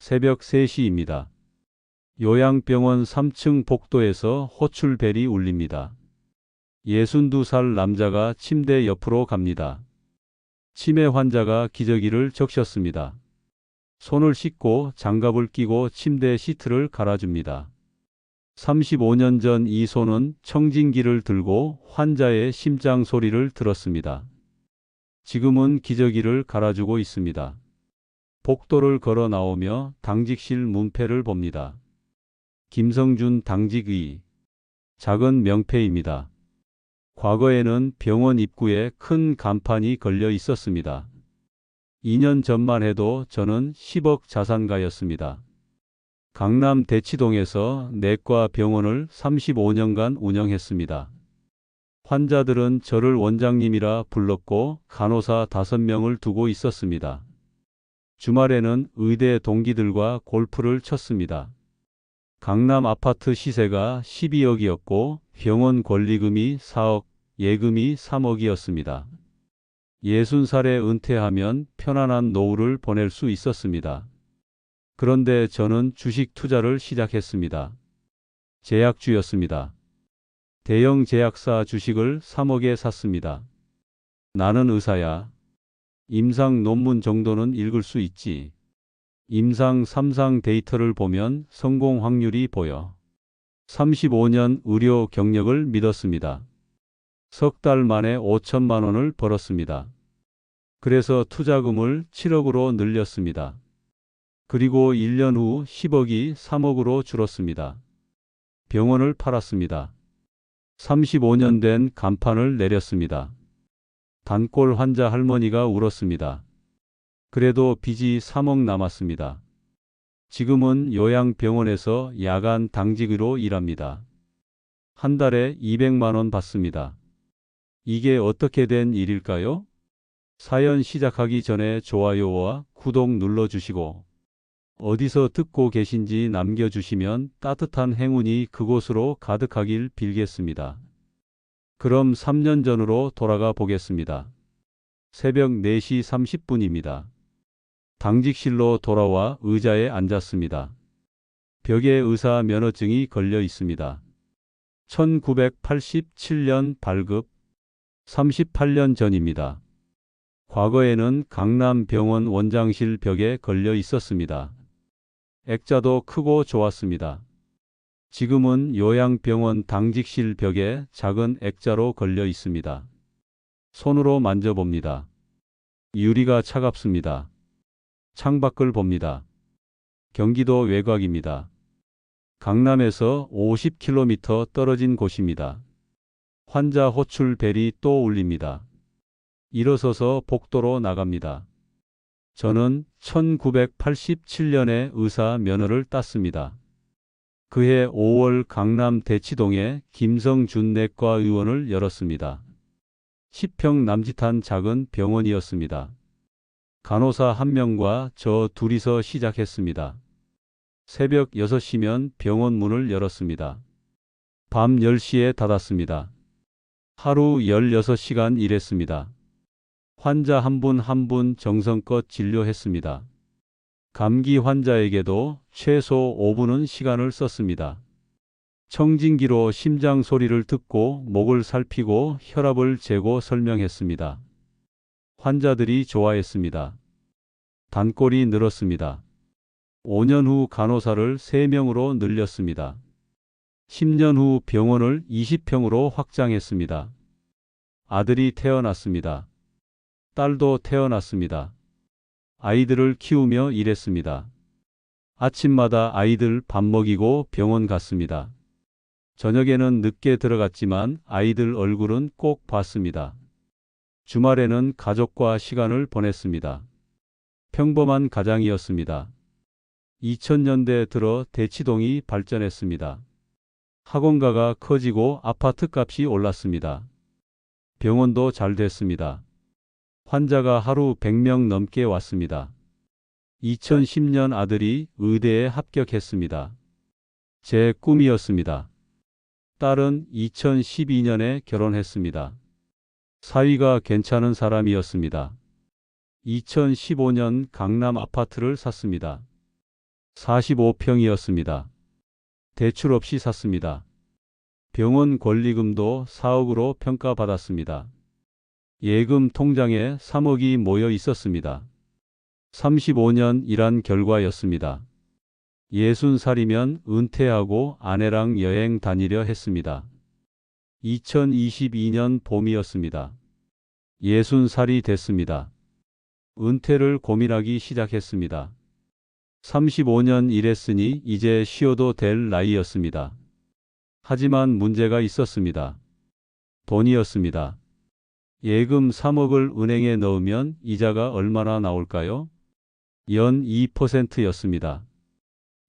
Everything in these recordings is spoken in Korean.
새벽 3시입니다. 요양병원 3층 복도에서 호출벨이 울립니다. 62살 남자가 침대 옆으로 갑니다. 치매 환자가 기저귀를 적셨습니다. 손을 씻고 장갑을 끼고 침대 시트를 갈아줍니다. 35년 전 이 손은 청진기를 들고 환자의 심장 소리를 들었습니다. 지금은 기저귀를 갈아주고 있습니다. 복도를 걸어 나오며 당직실 문패를 봅니다. 김성준 당직의. 작은 명패입니다. 과거에는 병원 입구에 큰 간판이 걸려 있었습니다. 2년 전만 해도 저는 10억 자산가였습니다. 강남 대치동에서 내과 병원을 35년간 운영했습니다. 환자들은 저를 원장님이라 불렀고 간호사 5명을 두고 있었습니다. 주말에는 의대 동기들과 골프를 쳤습니다. 강남 아파트 시세가 12억이었고 병원 권리금이 4억, 예금이 3억이었습니다. 60살에 은퇴하면 편안한 노후를 보낼 수 있었습니다. 그런데 저는 주식 투자를 시작했습니다. 제약주였습니다. 대형 제약사 주식을 3억에 샀습니다. 나는 의사야. 임상 논문 정도는 읽을 수 있지. 임상 3상 데이터를 보면 성공 확률이 보여. 35년 의료 경력을 믿었습니다. 석 달 만에 5천만 원을 벌었습니다. 그래서 투자금을 7억으로 늘렸습니다. 그리고 1년 후 10억이 3억으로 줄었습니다. 병원을 팔았습니다. 35년 된 간판을 내렸습니다. 단골 환자 할머니가 울었습니다. 그래도 빚이 3억 남았습니다. 지금은 요양병원에서 야간 당직으로 일합니다. 한 달에 200만 원 받습니다. 이게 어떻게 된 일일까요? 사연 시작하기 전에 좋아요와 구독 눌러주시고 어디서 듣고 계신지 남겨주시면 따뜻한 행운이 그곳으로 가득하길 빌겠습니다. 그럼 3년 전으로 돌아가 보겠습니다. 새벽 4시 30분입니다. 당직실로 돌아와 의자에 앉았습니다. 벽에 의사 면허증이 걸려 있습니다. 1987년 발급, 38년 전입니다. 과거에는 강남병원 원장실 벽에 걸려 있었습니다. 액자도 크고 좋았습니다. 지금은 요양병원 당직실 벽에 작은 액자로 걸려 있습니다. 손으로 만져봅니다. 유리가 차갑습니다. 창밖을 봅니다. 경기도 외곽입니다. 강남에서 50km 떨어진 곳입니다. 환자 호출 벨이 또 울립니다. 일어서서 복도로 나갑니다. 저는 1987년에 의사 면허를 땄습니다. 그해 5월 강남 대치동에 김성준 내과 의원을 열었습니다. 10평 남짓한 작은 병원이었습니다. 간호사 1명과 저 둘이서 시작했습니다. 새벽 6시면 병원 문을 열었습니다. 밤 10시에 닫았습니다. 하루 16시간 일했습니다. 환자 한 분 한 분 정성껏 진료했습니다. 감기 환자에게도 최소 5분은 시간을 썼습니다. 청진기로 심장 소리를 듣고 목을 살피고 혈압을 재고 설명했습니다. 환자들이 좋아했습니다. 단골이 늘었습니다. 5년 후 간호사를 3명으로 늘렸습니다. 10년 후 병원을 20평으로 확장했습니다. 아들이 태어났습니다. 딸도 태어났습니다. 아이들을 키우며 일했습니다. 아침마다 아이들 밥 먹이고 병원 갔습니다. 저녁에는 늦게 들어갔지만 아이들 얼굴은 꼭 봤습니다. 주말에는 가족과 시간을 보냈습니다. 평범한 가장이었습니다. 2000년대 들어 대치동이 발전했습니다. 학원가가 커지고 아파트 값이 올랐습니다. 병원도 잘 됐습니다. 환자가 하루 100명 넘게 왔습니다. 2010년 아들이 의대에 합격했습니다. 제 꿈이었습니다. 딸은 2012년에 결혼했습니다. 사위가 괜찮은 사람이었습니다. 2015년 강남 아파트를 샀습니다. 45평이었습니다. 대출 없이 샀습니다. 병원 권리금도 4억으로 평가받았습니다. 예금 통장에 3억이 모여 있었습니다. 35년 일한 결과였습니다. 60살이면 은퇴하고 아내랑 여행 다니려 했습니다. 2022년 봄이었습니다. 60살이 됐습니다. 은퇴를 고민하기 시작했습니다. 35년 일했으니 이제 쉬어도 될 나이였습니다. 하지만 문제가 있었습니다. 돈이었습니다. 예금 3억을 은행에 넣으면 이자가 얼마나 나올까요? 연 2%였습니다.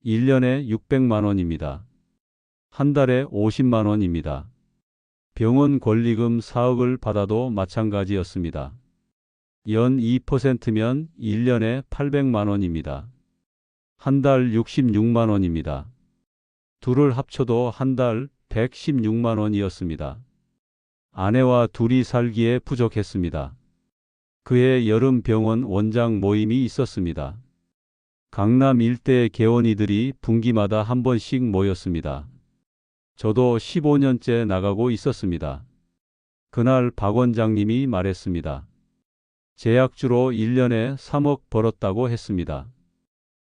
1년에 600만 원입니다. 한 달에 50만 원입니다. 병원 권리금 4억을 받아도 마찬가지였습니다. 연 2%면 1년에 800만 원입니다. 한 달 66만 원입니다. 둘을 합쳐도 한 달 116만 원이었습니다. 아내와 둘이 살기에 부족했습니다. 그해 여름 병원 원장 모임이 있었습니다. 강남 일대 개원이들이 분기마다 한 번씩 모였습니다. 저도 15년째 나가고 있었습니다. 그날 박 원장님이 말했습니다. 제약주로 1년에 3억 벌었다고 했습니다.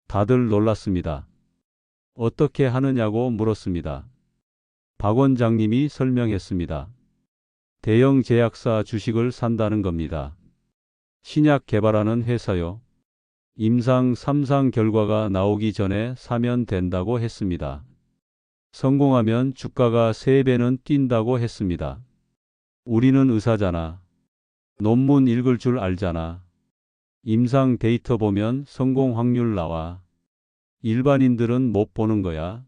다들 놀랐습니다. 어떻게 하느냐고 물었습니다. 박 원장님이 설명했습니다. 대형 제약사 주식을 산다는 겁니다. 신약 개발하는 회사요. 임상 3상 결과가 나오기 전에 사면 된다고 했습니다. 성공하면 주가가 3배는 뛴다고 했습니다. 우리는 의사잖아. 논문 읽을 줄 알잖아. 임상 데이터 보면 성공 확률 나와. 일반인들은 못 보는 거야.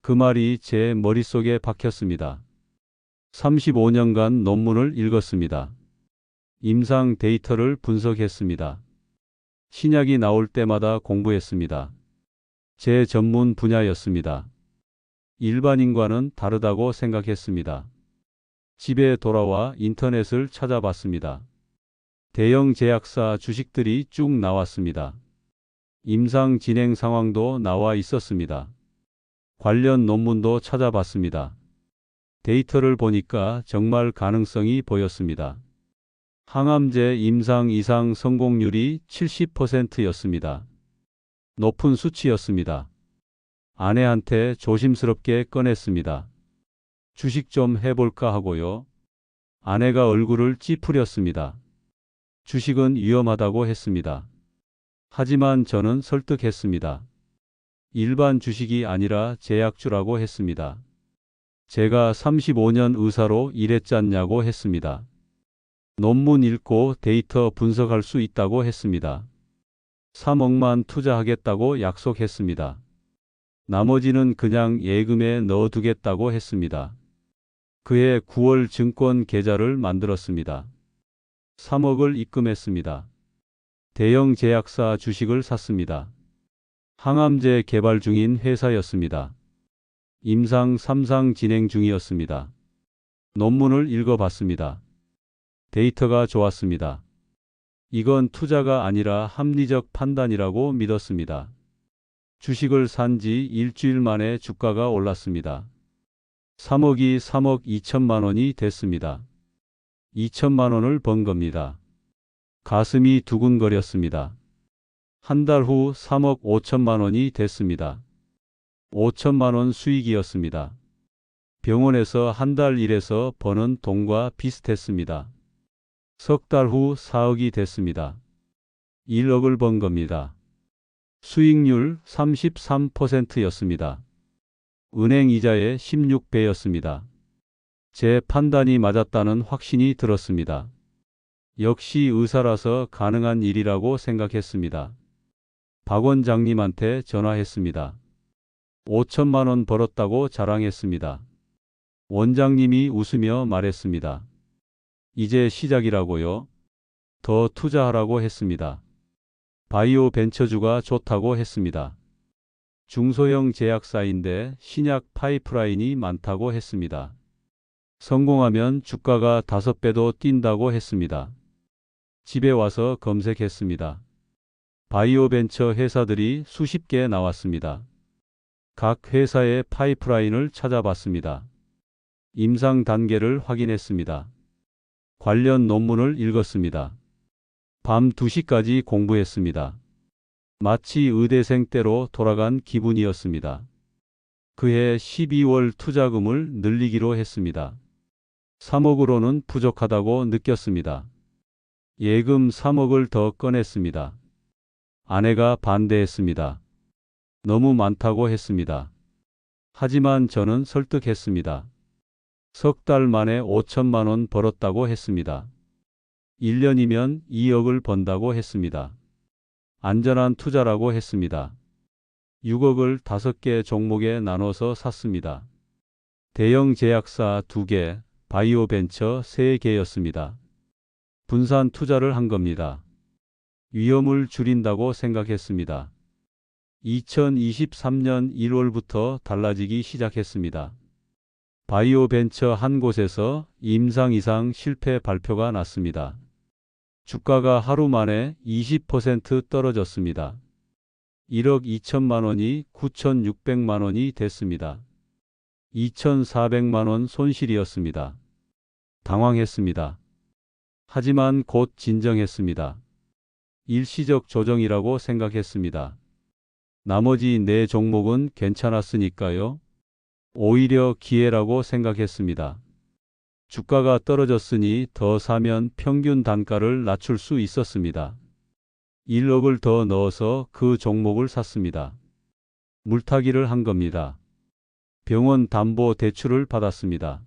그 말이 제 머릿속에 박혔습니다. 35년간 논문을 읽었습니다. 임상 데이터를 분석했습니다. 신약이 나올 때마다 공부했습니다. 제 전문 분야였습니다. 일반인과는 다르다고 생각했습니다. 집에 돌아와 인터넷을 찾아봤습니다. 대형 제약사 주식들이 쭉 나왔습니다. 임상 진행 상황도 나와 있었습니다. 관련 논문도 찾아봤습니다. 데이터를 보니까 정말 가능성이 보였습니다. 항암제 임상 이상 성공률이 70%였습니다. 높은 수치였습니다. 아내한테 조심스럽게 꺼냈습니다. 주식 좀 해볼까 하고요. 아내가 얼굴을 찌푸렸습니다. 주식은 위험하다고 했습니다. 하지만 저는 설득했습니다. 일반 주식이 아니라 제약주라고 했습니다. 제가 35년 의사로 일했잖냐고 했습니다. 논문 읽고 데이터 분석할 수 있다고 했습니다. 3억만 투자하겠다고 약속했습니다. 나머지는 그냥 예금에 넣어두겠다고 했습니다. 그해 9월 증권 계좌를 만들었습니다. 3억을 입금했습니다. 대형 제약사 주식을 샀습니다. 항암제 개발 중인 회사였습니다. 임상 3상 진행 중이었습니다. 논문을 읽어봤습니다. 데이터가 좋았습니다. 이건 투자가 아니라 합리적 판단이라고 믿었습니다. 주식을 산 지 일주일 만에 주가가 올랐습니다. 3억이 3억 2천만 원이 됐습니다. 2천만 원을 번 겁니다. 가슴이 두근거렸습니다. 한 달 후 3억 5천만 원이 됐습니다. 5천만 원 수익이었습니다. 병원에서 한 달 일해서 버는 돈과 비슷했습니다. 석 달 후 4억이 됐습니다. 1억을 번 겁니다. 수익률 33%였습니다. 은행 이자의 16배였습니다. 제 판단이 맞았다는 확신이 들었습니다. 역시 의사라서 가능한 일이라고 생각했습니다. 박 원장님한테 전화했습니다. 5천만 원 벌었다고 자랑했습니다. 원장님이 웃으며 말했습니다. 이제 시작이라고요. 더 투자하라고 했습니다. 바이오 벤처주가 좋다고 했습니다. 중소형 제약사인데 신약 파이프라인이 많다고 했습니다. 성공하면 주가가 5배도 뛴다고 했습니다. 집에 와서 검색했습니다. 바이오 벤처 회사들이 수십 개 나왔습니다. 각 회사의 파이프라인을 찾아봤습니다. 임상 단계를 확인했습니다. 관련 논문을 읽었습니다. 밤 2시까지 공부했습니다. 마치 의대생 때로 돌아간 기분이었습니다. 그해 12월 투자금을 늘리기로 했습니다. 3억으로는 부족하다고 느꼈습니다. 예금 3억을 더 꺼냈습니다. 아내가 반대했습니다. 너무 많다고 했습니다. 하지만 저는 설득했습니다. 석 달 만에 5천만 원 벌었다고 했습니다. 1년이면 2억을 번다고 했습니다. 안전한 투자라고 했습니다. 6억을 5개 종목에 나눠서 샀습니다. 대형 제약사 2개, 바이오 벤처 3개였습니다. 분산 투자를 한 겁니다. 위험을 줄인다고 생각했습니다. 2023년 1월부터 달라지기 시작했습니다. 바이오 벤처 한 곳에서 임상 이상 실패 발표가 났습니다. 주가가 하루 만에 20% 떨어졌습니다. 1억 2천만 원이 9,600만 원이 됐습니다. 2,400만 원 손실이었습니다. 당황했습니다. 하지만 곧 진정했습니다. 일시적 조정이라고 생각했습니다. 나머지 4종목은 괜찮았으니까요. 오히려 기회라고 생각했습니다. 주가가 떨어졌으니 더 사면 평균 단가를 낮출 수 있었습니다. 1억을 더 넣어서 그 종목을 샀습니다. 물타기를 한 겁니다. 병원 담보 대출을 받았습니다.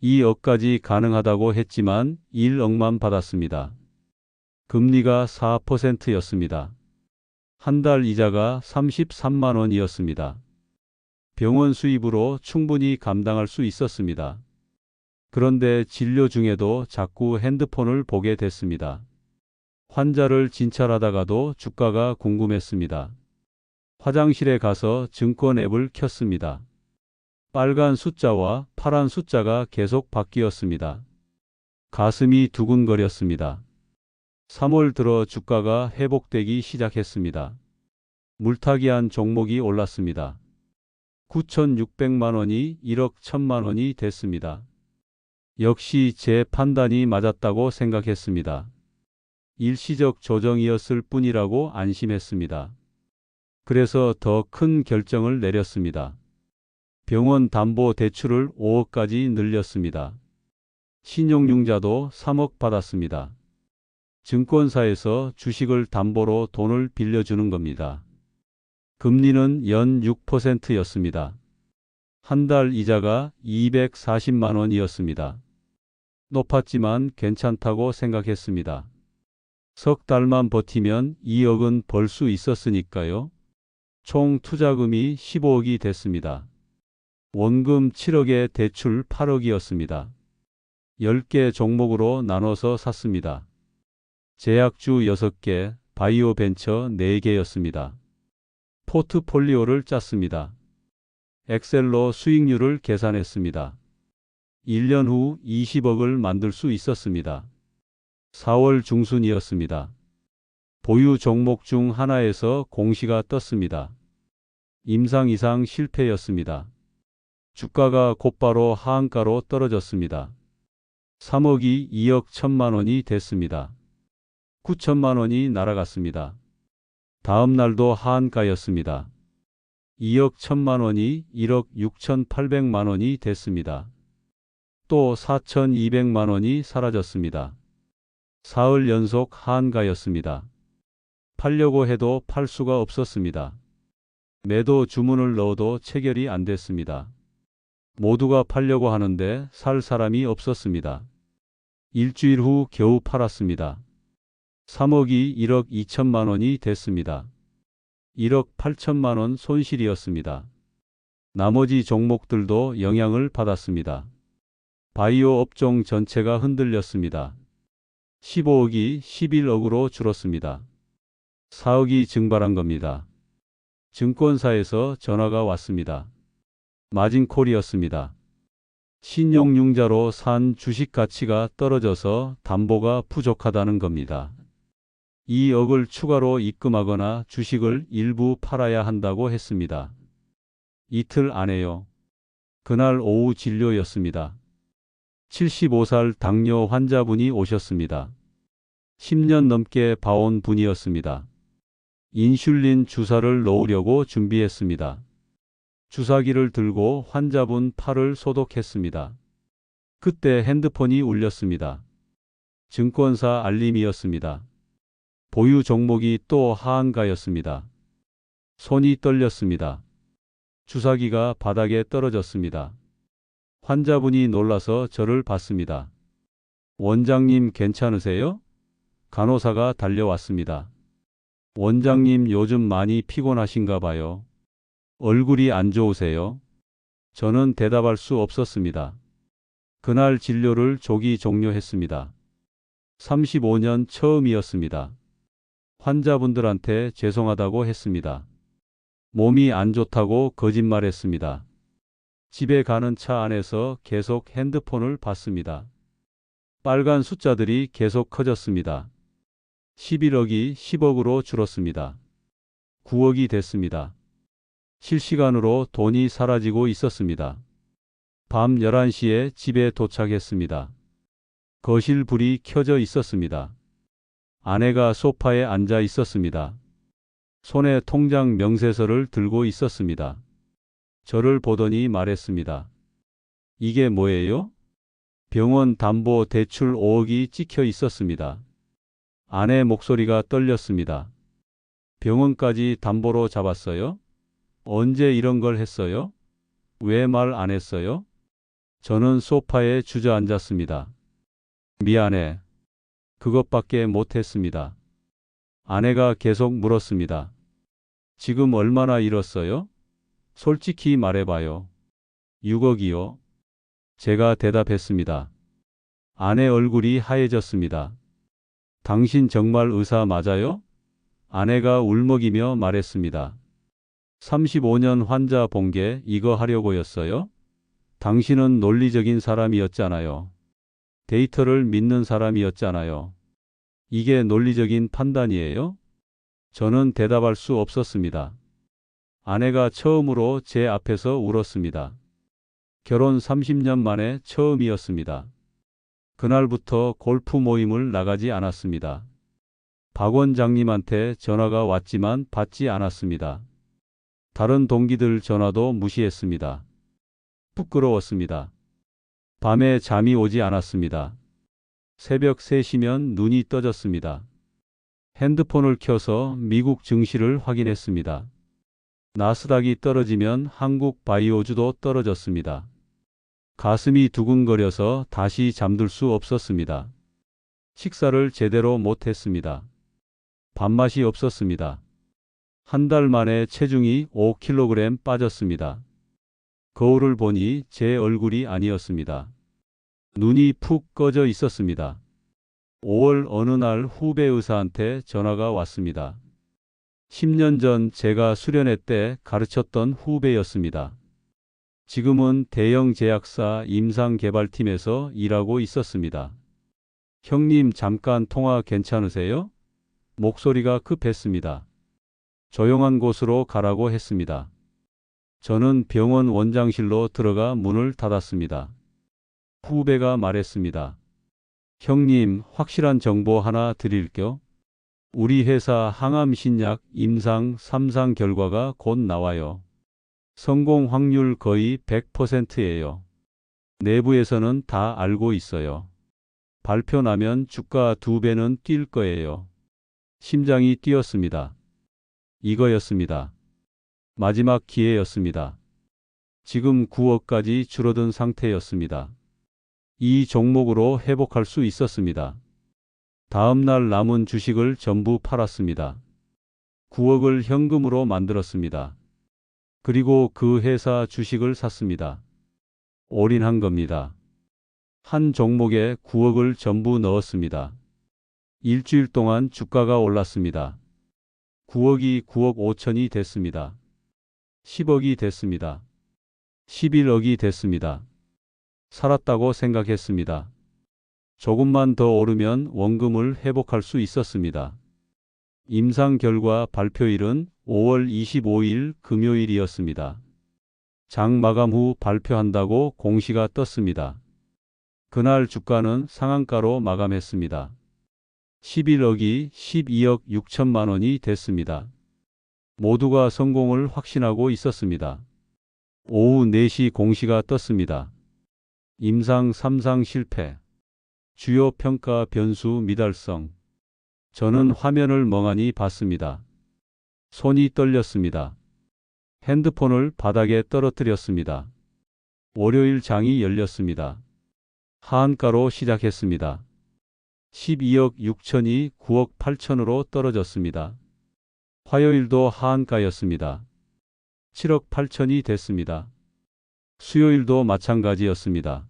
2억까지 가능하다고 했지만 1억만 받았습니다. 금리가 4%였습니다. 한 달 이자가 33만 원이었습니다. 병원 수입으로 충분히 감당할 수 있었습니다. 그런데 진료 중에도 자꾸 핸드폰을 보게 됐습니다. 환자를 진찰하다가도 주가가 궁금했습니다. 화장실에 가서 증권 앱을 켰습니다. 빨간 숫자와 파란 숫자가 계속 바뀌었습니다. 가슴이 두근거렸습니다. 3월 들어 주가가 회복되기 시작했습니다. 물타기한 종목이 올랐습니다. 9,600만 원이 1억 1천만 원이 됐습니다. 역시 제 판단이 맞았다고 생각했습니다. 일시적 조정이었을 뿐이라고 안심했습니다. 그래서 더 큰 결정을 내렸습니다. 병원 담보 대출을 5억까지 늘렸습니다. 신용융자도 3억 받았습니다. 증권사에서 주식을 담보로 돈을 빌려주는 겁니다. 금리는 연 6%였습니다. 한 달 이자가 240만 원이었습니다. 높았지만 괜찮다고 생각했습니다. 석 달만 버티면 2억은 벌 수 있었으니까요. 총 투자금이 15억이 됐습니다. 원금 7억에 대출 8억이었습니다. 10개 종목으로 나눠서 샀습니다. 제약주 6개, 바이오 벤처 4개였습니다. 포트폴리오를 짰습니다. 엑셀로 수익률을 계산했습니다. 1년 후 20억을 만들 수 있었습니다. 4월 중순이었습니다. 보유 종목 중 하나에서 공시가 떴습니다. 임상 이상 실패였습니다. 주가가 곧바로 하한가로 떨어졌습니다. 3억이 2억 1천만 원이 됐습니다. 9천만 원이 날아갔습니다. 다음 날도 하한가였습니다. 2억 1천만 원이 1억 6,800만 원이 됐습니다. 또 4,200만 원이 사라졌습니다. 사흘 연속 하한가였습니다. 팔려고 해도 팔 수가 없었습니다. 매도 주문을 넣어도 체결이 안 됐습니다. 모두가 팔려고 하는데 살 사람이 없었습니다. 일주일 후 겨우 팔았습니다. 3억이 1억 2천만 원이 됐습니다. 1억 8천만 원 손실이었습니다. 나머지 종목들도 영향을 받았습니다. 바이오 업종 전체가 흔들렸습니다. 15억이 11억으로 줄었습니다. 4억이 증발한 겁니다. 증권사에서 전화가 왔습니다. 마진콜이었습니다. 신용융자로 산 주식 가치가 떨어져서 담보가 부족하다는 겁니다. 2억을 추가로 입금하거나 주식을 일부 팔아야 한다고 했습니다. 이틀 안에요. 그날 오후 진료였습니다. 75살 당뇨 환자분이 오셨습니다. 10년 넘게 봐온 분이었습니다. 인슐린 주사를 놓으려고 준비했습니다. 주사기를 들고 환자분 팔을 소독했습니다. 그때 핸드폰이 울렸습니다. 증권사 알림이었습니다. 보유 종목이 또 하한가였습니다. 손이 떨렸습니다. 주사기가 바닥에 떨어졌습니다. 환자분이 놀라서 저를 봤습니다. 원장님 괜찮으세요? 간호사가 달려왔습니다. 원장님 요즘 많이 피곤하신가 봐요. 얼굴이 안 좋으세요? 저는 대답할 수 없었습니다. 그날 진료를 조기 종료했습니다. 35년 처음이었습니다. 환자분들한테 죄송하다고 했습니다. 몸이 안 좋다고 거짓말했습니다. 집에 가는 차 안에서 계속 핸드폰을 봤습니다. 빨간 숫자들이 계속 커졌습니다. 11억이 10억으로 줄었습니다. 9억이 됐습니다. 실시간으로 돈이 사라지고 있었습니다. 밤 11시에 집에 도착했습니다. 거실 불이 켜져 있었습니다. 아내가 소파에 앉아 있었습니다. 손에 통장 명세서를 들고 있었습니다. 저를 보더니 말했습니다. 이게 뭐예요? 병원 담보 대출 5억이 찍혀 있었습니다. 아내 목소리가 떨렸습니다. 병원까지 담보로 잡았어요? 언제 이런 걸 했어요? 왜 말 안 했어요? 저는 소파에 주저앉았습니다. 미안해. 그것밖에 못했습니다. 아내가 계속 물었습니다. 지금 얼마나 잃었어요? 솔직히 말해봐요. 6억이요. 제가 대답했습니다. 아내 얼굴이 하얘졌습니다. 당신 정말 의사 맞아요? 아내가 울먹이며 말했습니다. 35년 환자 본 게 이거 하려고였어요? 당신은 논리적인 사람이었잖아요. 데이터를 믿는 사람이었잖아요. 이게 논리적인 판단이에요? 저는 대답할 수 없었습니다. 아내가 처음으로 제 앞에서 울었습니다. 결혼 30년 만에 처음이었습니다. 그날부터 골프 모임을 나가지 않았습니다. 박 원장님한테 전화가 왔지만 받지 않았습니다. 다른 동기들 전화도 무시했습니다. 부끄러웠습니다. 밤에 잠이 오지 않았습니다. 새벽 3시면 눈이 떠졌습니다. 핸드폰을 켜서 미국 증시를 확인했습니다. 나스닥이 떨어지면 한국 바이오주도 떨어졌습니다. 가슴이 두근거려서 다시 잠들 수 없었습니다. 식사를 제대로 못했습니다. 밥맛이 없었습니다. 한 달 만에 체중이 5kg 빠졌습니다. 거울을 보니 제 얼굴이 아니었습니다. 눈이 푹 꺼져 있었습니다. 5월 어느 날 후배 의사한테 전화가 왔습니다. 10년 전 제가 수련회 때 가르쳤던 후배였습니다. 지금은 대형 제약사 임상개발팀에서 일하고 있었습니다. 형님 잠깐 통화 괜찮으세요? 목소리가 급했습니다. 조용한 곳으로 가라고 했습니다. 저는 병원 원장실로 들어가 문을 닫았습니다. 후배가 말했습니다. 형님, 확실한 정보 하나 드릴게요. 우리 회사 항암 신약 임상 3상 결과가 곧 나와요. 성공 확률 거의 100%예요. 내부에서는 다 알고 있어요. 발표 나면 주가 2배는 뛸 거예요. 심장이 뛰었습니다. 이거였습니다. 마지막 기회였습니다. 지금 9억까지 줄어든 상태였습니다. 이 종목으로 회복할 수 있었습니다. 다음 날 남은 주식을 전부 팔았습니다. 9억을 현금으로 만들었습니다. 그리고 그 회사 주식을 샀습니다. 올인한 겁니다. 한 종목에 9억을 전부 넣었습니다. 일주일 동안 주가가 올랐습니다. 9억이 9억 5천이 됐습니다. 10억이 됐습니다. 11억이 됐습니다. 살았다고 생각했습니다. 조금만 더 오르면 원금을 회복할 수 있었습니다. 임상 결과 발표일은 5월 25일 금요일이었습니다. 장 마감 후 발표한다고 공시가 떴습니다. 그날 주가는 상한가로 마감했습니다. 11억이 12억 6천만 원이 됐습니다. 모두가 성공을 확신하고 있었습니다. 오후 4시 공시가 떴습니다. 임상 3상 실패. 주요 평가 변수 미달성. 저는 화면을 멍하니 봤습니다. 손이 떨렸습니다. 핸드폰을 바닥에 떨어뜨렸습니다. 월요일 장이 열렸습니다. 하한가로 시작했습니다. 12억 6천이 9억 8천으로 떨어졌습니다. 화요일도 하한가였습니다. 7억 8천이 됐습니다. 수요일도 마찬가지였습니다.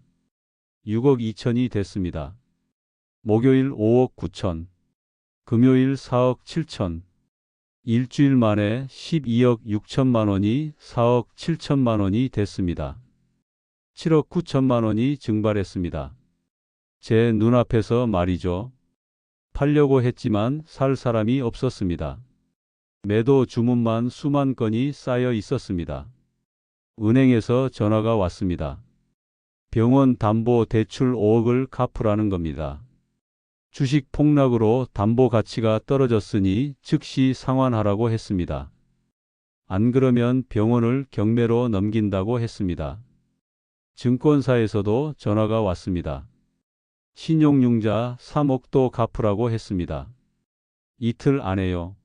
6억 2천이 됐습니다. 목요일 5억 9천, 금요일 4억 7천, 일주일 만에 12억 6천만 원이 4억 7천만 원이 됐습니다. 7억 9천만 원이 증발했습니다. 제 눈앞에서 말이죠. 팔려고 했지만 살 사람이 없었습니다. 매도 주문만 수만 건이 쌓여 있었습니다. 은행에서 전화가 왔습니다. 병원 담보 대출 5억을 갚으라는 겁니다. 주식 폭락으로 담보 가치가 떨어졌으니 즉시 상환하라고 했습니다. 안 그러면 병원을 경매로 넘긴다고 했습니다. 증권사에서도 전화가 왔습니다. 신용융자 3억도 갚으라고 했습니다. 이틀 안에요.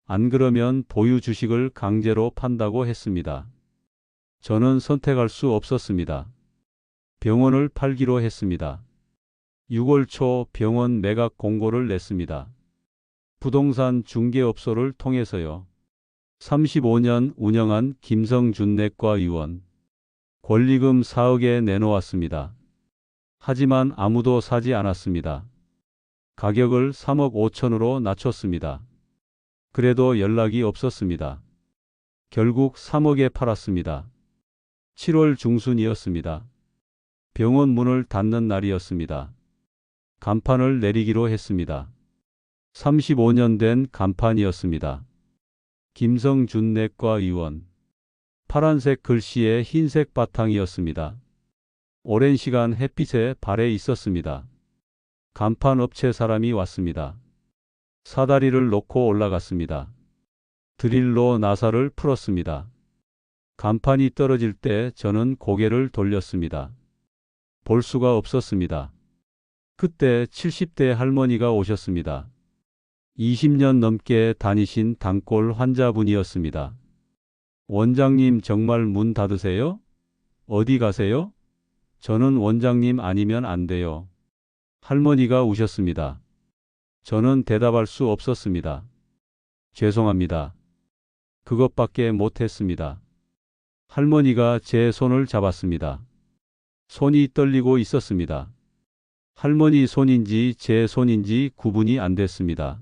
안 그러면 보유 주식을 강제로 판다고 했습니다. 저는 선택할 수 없었습니다. 병원을 팔기로 했습니다. 6월 초 병원 매각 공고를 냈습니다. 부동산 중개업소를 통해서요. 35년 운영한 김성준 내과 의원. 권리금 4억에 내놓았습니다. 하지만 아무도 사지 않았습니다. 가격을 3억 5천으로 낮췄습니다. 그래도 연락이 없었습니다. 결국 3억에 팔았습니다. 7월 중순이었습니다. 병원 문을 닫는 날이었습니다. 간판을 내리기로 했습니다. 35년 된 간판이었습니다. 김성준 내과 의원. 파란색 글씨에 흰색 바탕이었습니다. 오랜 시간 햇빛에 발에 있었습니다. 간판 업체 사람이 왔습니다. 사다리를 놓고 올라갔습니다. 드릴로 나사를 풀었습니다. 간판이 떨어질 때 저는 고개를 돌렸습니다. 볼 수가 없었습니다. 그때 70대 할머니가 오셨습니다. 20년 넘게 다니신 단골 환자분이었습니다. 원장님 정말 문 닫으세요? 어디 가세요? 저는 원장님 아니면 안 돼요. 할머니가 우셨습니다. 저는 대답할 수 없었습니다. 죄송합니다. 그것밖에 못했습니다. 할머니가 제 손을 잡았습니다. 손이 떨리고 있었습니다. 할머니 손인지 제 손인지 구분이 안 됐습니다.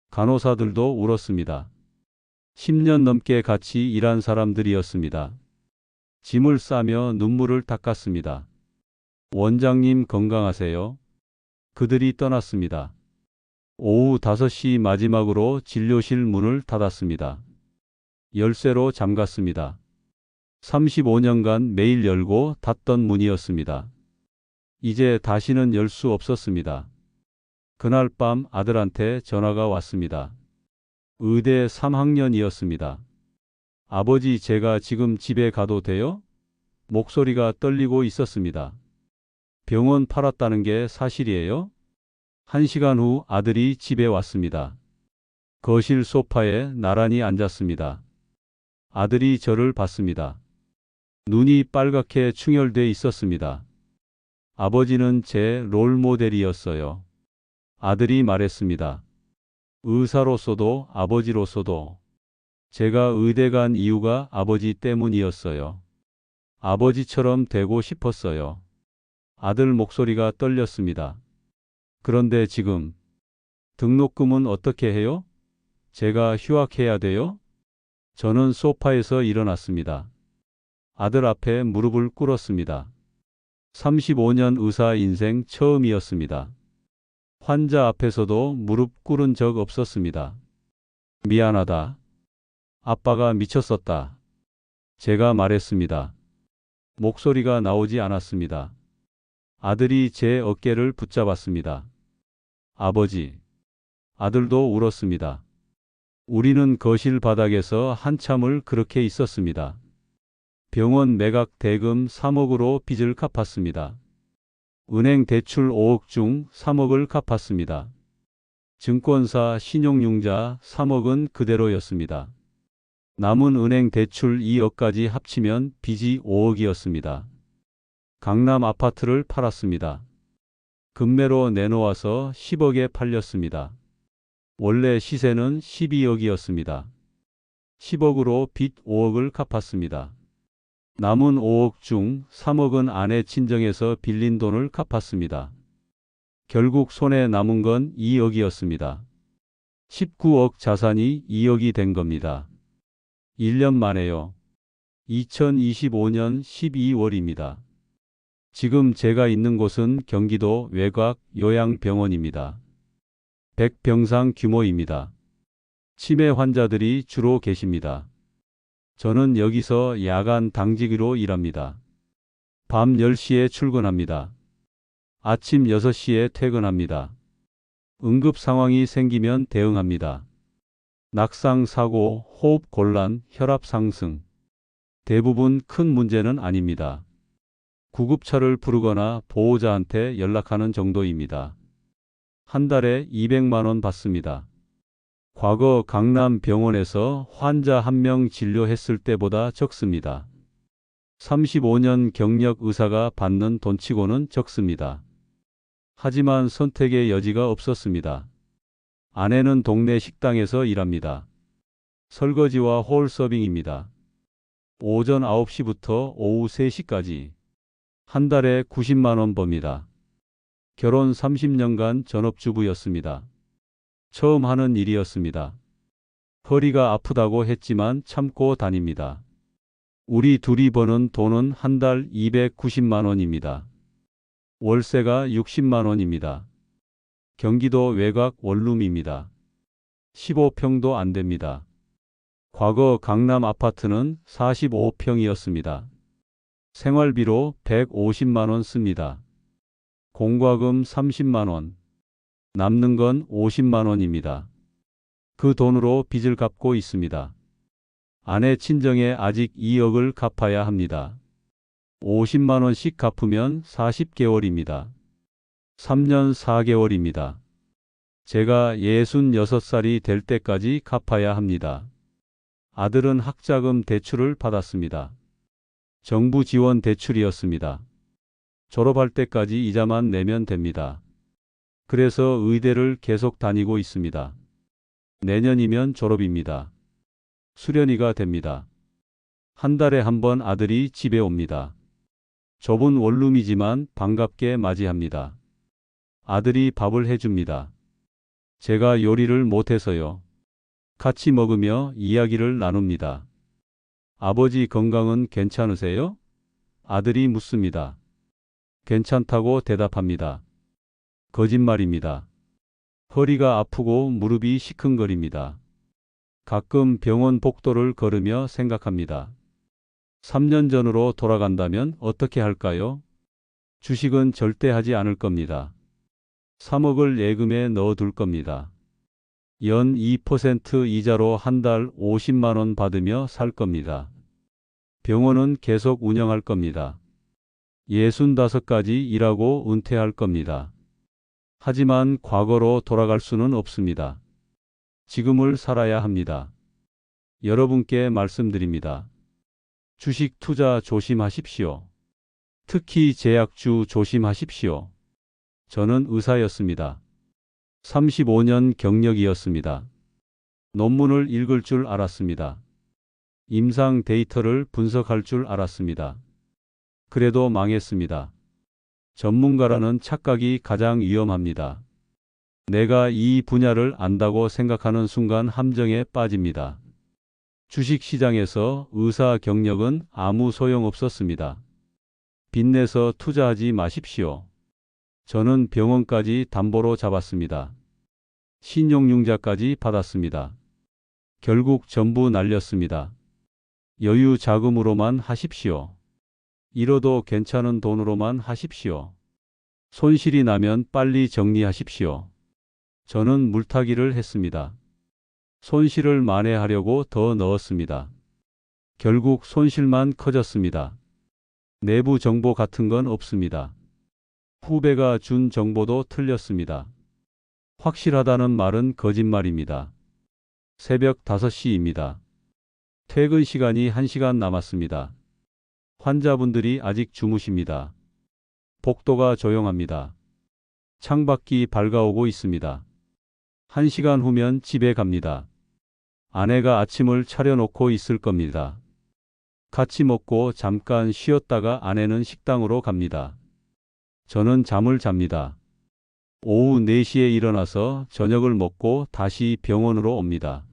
간호사들도 울었습니다. 10년 넘게 같이 일한 사람들이었습니다. 짐을 싸며 눈물을 닦았습니다. 원장님 건강하세요? 그들이 떠났습니다. 오후 5시 마지막으로 진료실 문을 닫았습니다. 열쇠로 잠갔습니다. 35년간 매일 열고 닫던 문이었습니다. 이제 다시는 열 수 없었습니다. 그날 밤 아들한테 전화가 왔습니다. 의대 3학년이었습니다. 아버지, 제가 지금 집에 가도 돼요? 목소리가 떨리고 있었습니다. 병원 팔았다는 게 사실이에요? 1시간 후 아들이 집에 왔습니다. 거실 소파에 나란히 앉았습니다. 아들이 저를 봤습니다. 눈이 빨갛게 충혈돼 있었습니다. 아버지는 제 롤모델이었어요. 아들이 말했습니다. 의사로서도 아버지로서도 제가 의대 간 이유가 아버지 때문이었어요. 아버지처럼 되고 싶었어요. 아들 목소리가 떨렸습니다. 그런데 지금 등록금은 어떻게 해요? 제가 휴학해야 돼요? 저는 소파에서 일어났습니다. 아들 앞에 무릎을 꿇었습니다. 35년 의사 인생 처음이었습니다. 환자 앞에서도 무릎 꿇은 적 없었습니다. 미안하다. 아빠가 미쳤었다. 제가 말했습니다. 목소리가 나오지 않았습니다. 아들이 제 어깨를 붙잡았습니다. 아버지. 아들도 울었습니다. 우리는 거실 바닥에서 한참을 그렇게 있었습니다. 병원 매각 대금 3억으로 빚을 갚았습니다. 은행 대출 5억 중 3억을 갚았습니다. 증권사 신용융자 3억은 그대로였습니다. 남은 은행 대출 2억까지 합치면 빚이 5억이었습니다. 강남 아파트를 팔았습니다. 금매로 내놓아서 10억에 팔렸습니다. 원래 시세는 12억이었습니다. 10억으로 빚 5억을 갚았습니다. 남은 5억 중 3억은 아내 친정에서 빌린 돈을 갚았습니다. 결국 손에 남은 건 2억이었습니다. 19억 자산이 2억이 된 겁니다. 1년 만에요. 2025년 12월입니다. 지금 제가 있는 곳은 경기도 외곽 요양병원입니다. 100병상 규모입니다. 치매 환자들이 주로 계십니다. 저는 여기서 야간 당직으로 일합니다. 밤 10시에 출근합니다. 아침 6시에 퇴근합니다. 응급 상황이 생기면 대응합니다. 낙상 사고, 호흡 곤란, 혈압 상승. 대부분 큰 문제는 아닙니다. 구급차를 부르거나 보호자한테 연락하는 정도입니다. 한 달에 200만 원 받습니다. 과거 강남 병원에서 환자 1명 진료했을 때보다 적습니다. 35년 경력 의사가 받는 돈치고는 적습니다. 하지만 선택의 여지가 없었습니다. 아내는 동네 식당에서 일합니다. 설거지와 홀 서빙입니다. 오전 9시부터 오후 3시까지. 한 달에 90만 원 법니다. 결혼 30년간 전업주부였습니다. 처음 하는 일이었습니다. 허리가 아프다고 했지만 참고 다닙니다. 우리 둘이 버는 돈은 한 달 290만 원입니다. 월세가 60만 원입니다. 경기도 외곽 원룸입니다. 15평도 안 됩니다. 과거 강남 아파트는 45평이었습니다. 생활비로 150만 원 씁니다. 공과금 30만 원. 남는 건 50만 원입니다. 그 돈으로 빚을 갚고 있습니다. 아내 친정에 아직 2억을 갚아야 합니다. 50만 원씩 갚으면 40개월입니다. 3년 4개월입니다. 제가 66살이 될 때까지 갚아야 합니다. 아들은 학자금 대출을 받았습니다. 정부 지원 대출이었습니다. 졸업할 때까지 이자만 내면 됩니다. 그래서 의대를 계속 다니고 있습니다. 내년이면 졸업입니다. 수련이가 됩니다. 한 달에 한 번 아들이 집에 옵니다. 좁은 원룸이지만 반갑게 맞이합니다. 아들이 밥을 해줍니다. 제가 요리를 못해서요. 같이 먹으며 이야기를 나눕니다. 아버지 건강은 괜찮으세요? 아들이 묻습니다. 괜찮다고 대답합니다. 거짓말입니다. 허리가 아프고 무릎이 시큰거립니다. 가끔 병원 복도를 걸으며 생각합니다. 3년 전으로 돌아간다면 어떻게 할까요? 주식은 절대 하지 않을 겁니다. 3억을 예금에 넣어둘 겁니다. 연 2% 이자로 한 달 50만 원 받으며 살 겁니다. 병원은 계속 운영할 겁니다. 65까지 일하고 은퇴할 겁니다. 하지만 과거로 돌아갈 수는 없습니다. 지금을 살아야 합니다. 여러분께 말씀드립니다. 주식 투자 조심하십시오. 특히 제약주 조심하십시오. 저는 의사였습니다. 35년 경력이었습니다. 논문을 읽을 줄 알았습니다. 임상 데이터를 분석할 줄 알았습니다. 그래도 망했습니다. 전문가라는 착각이 가장 위험합니다. 내가 이 분야를 안다고 생각하는 순간 함정에 빠집니다. 주식시장에서 의사 경력은 아무 소용 없었습니다. 빚내서 투자하지 마십시오. 저는 병원까지 담보로 잡았습니다. 신용융자까지 받았습니다. 결국 전부 날렸습니다. 여유 자금으로만 하십시오. 잃어도 괜찮은 돈으로만 하십시오. 손실이 나면 빨리 정리하십시오. 저는 물타기를 했습니다. 손실을 만회하려고 더 넣었습니다. 결국 손실만 커졌습니다. 내부 정보 같은 건 없습니다. 후배가 준 정보도 틀렸습니다. 확실하다는 말은 거짓말입니다. 새벽 5시입니다. 퇴근 시간이 1시간 남았습니다. 환자분들이 아직 주무십니다. 복도가 조용합니다. 창밖이 밝아오고 있습니다. 1시간 후면 집에 갑니다. 아내가 아침을 차려놓고 있을 겁니다. 같이 먹고 잠깐 쉬었다가 아내는 식당으로 갑니다. 저는 잠을 잡니다. 오후 4시에 일어나서 저녁을 먹고 다시 병원으로 옵니다.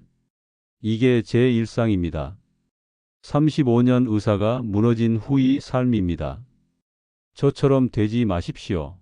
이게 제 일상입니다. 35년 의사가 무너진 후의 삶입니다. 저처럼 되지 마십시오.